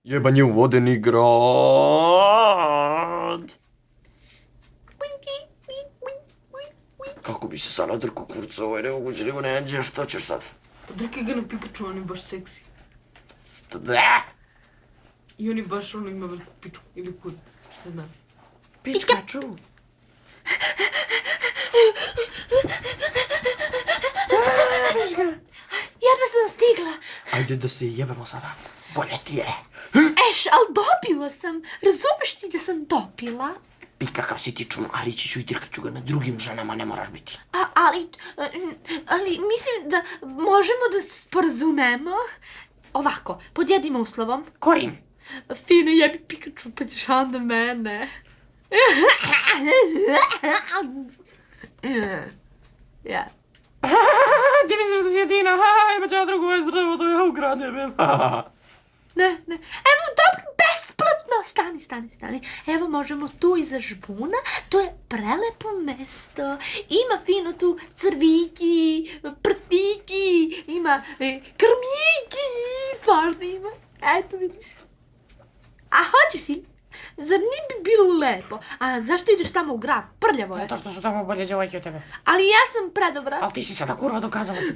Jebanje u vodeni grad. Kako bi se sad nadrku kurca, ovo je nemoguće, nego neđe, što ćeš sad? Drkaj ga na Pikachu, on je baš seksi. I on je baš, ono ima veliku pičku ili kurac, što se zna. Pikachu. Jedva sam stigla. Ajde da se jebemo sada. Bolje ti je. Ali dobila sam. Razumeš ti da sam dobila? I kakav si ti čun, ali ću i trkaću ga na drugim ženama, ne moraš biti. Ali mislim da možemo da se sporazumemo. Ovako, pod jednim uslovom. Kojim? Fino, jebi Pikachu, pa ćeš onda mene. Ja. Ti misliš da si jedina, ima će ja drugu zdravo da ja ukradem. Ne. Evo, dobro, besplatno. Stani. Evo, možemo tu iza žbuna. To je prelepo mesto. Ima fino tu crviki, prstiki, ima krmljiki. Stvarno ima. Eto, vidiš. A hoćeš i? Zar nije bi bilo lepo? A zašto ideš tamo u grad? Prljavo je. Zato što su tamo bolje djevojke od tebe. Ali ja sam predobra. Ali ti si sada kurva dokazala si.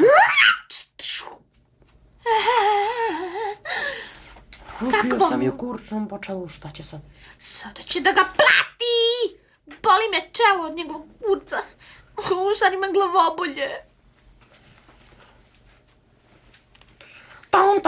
Upio sam je kurčom po čelu, šta će sad? Sada će da ga plati! Boli me čelo od njegovog kurca. Sad ima glavobolje. Tam.